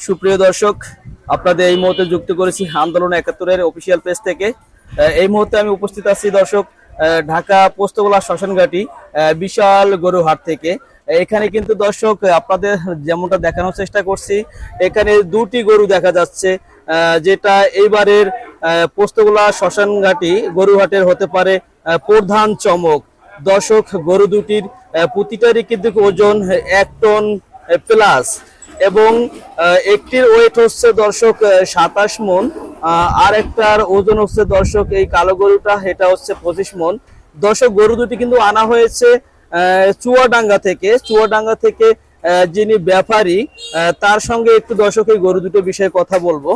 সুপ্রিয় দর্শক, আপনাদের এই মুহূর্তে যুক্ত করেছি আন্দোলন ৭১-এর অফিসিয়াল পেজ থেকে। এই মুহূর্তে আমি উপস্থিত আছি দর্শক ঢাকা পোস্তগোলা শ্মশানঘাটি বিশাল গরু হাট থেকে। এখানে কিন্তু দর্শক আপনাদের যেমনটা দেখানোর চেষ্টা করছি, এখানে দুটি গরু দেখা যাচ্ছে, যেটা এইবারের পোস্তগোলা শ্মশানঘাটি গরু হাটের হতে পারে প্রধান চমক। দর্শক, গরু দুটির প্রতিটারই কিন্তু ওজন ১ টন প্লাস এবং একটির ওয়েট হচ্ছে দর্শক ২৭ মন, আর একটার ওজন হচ্ছে দর্শক এই কালো গরুটা, এটা হচ্ছে ২৫ মন। দর্শক, গরু দুটি কিন্তু আনা হয়েছে চুয়াডাঙ্গা থেকে। যিনি ব্যাপারী, তার সঙ্গে একটু দর্শক এই গরু দুটোর বিষয়ে কথা বলবো।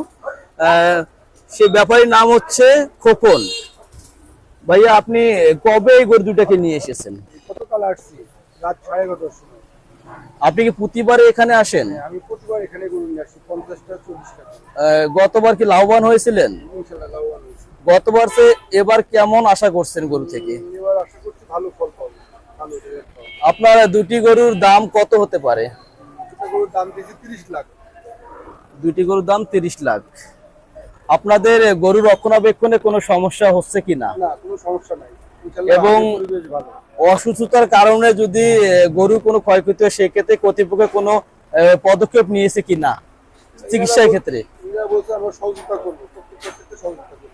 সেই ব্যাপারীর নাম হচ্ছে খোকন। ভাইয়া, আপনি কবে এই গরু দুটাকে নিয়ে এসেছেন? গতকাল আসছি রাত 11:30 সময়। আপনি কি প্রতিবারে এখানে আসেন? আমি প্রতিবার এখানে গরু নিয়ে আসি, 50টা 40টা। গতবার কি লাভবান হয়েছিলেন? ইনশাআল্লাহ লাভবান হয়েছি। গতবার সে এবার কেমন আশা করছেন গরু থেকে? এবার আশা করছি ভালো ফল পাবো, ভালো রেজাল্ট পাবো। আপনার দুটি গরুর দাম কত হতে পারে? একটা গরুর দাম দিয়েছি 30 লাখ। দুটি গরুর দাম 30 লাখ। আপনাদের গরুর রক্ষণাবেক্ষণে কোনো সমস্যা হচ্ছে কিনা? না, কোনো সমস্যা নাই ইনশাআল্লাহ। এবং পরিবেশ ভালো। অসুস্থতার কারণে যদি গরুর কোনো ক্ষয়ক্ষতি হয়, সেক্ষেত্রে কর্তৃপক্ষ কোনো পদক্ষেপ নিয়েছে কিনা চিকিৎসার ক্ষেত্রে? এরা বলছে আমরা সহযোগিতা করবো, প্রত্যেকটা ক্ষেত্রে সহযোগিতা করবো।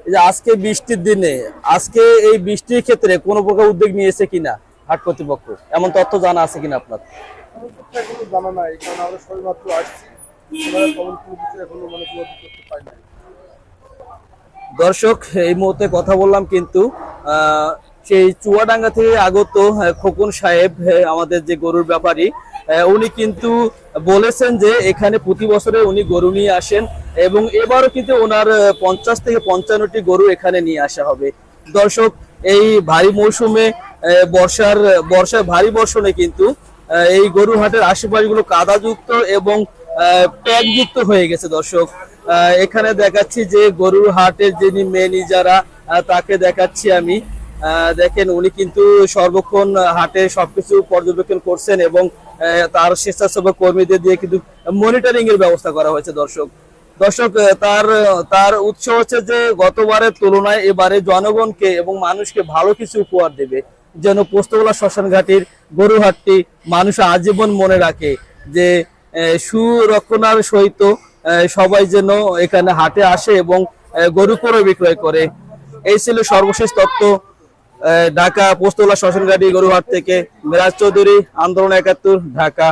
এই যে আজকে বৃষ্টির দিনে, এই বৃষ্টির ক্ষেত্রে কোনো প্রকার উদ্যোগ নিয়েছে কিনা হাট কর্তৃপক্ষ, এমন তথ্য জানা আছে কিনা আপনার? আমার তো এখনো জানা নাই, কারণ আমরা সবেমাত্র আসছি। আমরা তেমন কোনো কিছু এখনো উপলব্ধি করতে পারি নাই। দর্শক, এই মুহূর্তে কথা বললাম কিন্তু সেই চুয়াডাঙ্গা থেকে আগত খোকন সাহেব, আমাদের যে গরুর ব্যাপারী, উনি কিন্তু বলেছেন যে এখানে প্রতি বছরে উনি গরু নিয়ে আসেন এবং এবারও কিন্তু ওনার 50 থেকে 55টি গরু এখানে নিয়ে আসা হবে। দর্শক, এই ভারী মৌসুমে বর্ষার ভারী বর্ষণে কিন্তু এই গরু হাটের আশেপাশগুলো কাদাযুক্ত এবং প্যাকযুক্ত হয়ে গেছে। দর্শক, এখানে দেখাচ্ছি যে গরুর হাটের যিনি ম্যানেজার, তাকে দেখাচ্ছি আমি। দেখেন, উনি কিন্তু সর্বক্ষণ হাটে সবকিছু পর্যবেক্ষণ করছেন এবং তার স্বেচ্ছাসেবক কর্মীদের দিয়ে কিন্তু মনিটরিং এর ব্যবস্থা করা হয়েছে। দর্শক, তার উৎস হচ্ছে যে গতবারের তুলনায় এবারে জনগণকে এবং মানুষকে ভালো কিছু উপহার দেবে, যেন পোস্তগোলা শ্মশানঘাটির গরু হাটটি মানুষ আজীবন মনে রাখে, যে সুরক্ষণার সহিত সবাই যেন এখানে হাটে আসে এবং গরু ক্রয় বিক্রয় করে। এই ছিল সর্বশেষ তথ্য ঢাকা পোস্তগোলা শ্মশানঘাটি গরু হাট থেকে। মিরাজ চৌধুরী, আন্দোলন ৭১, ঢাকা।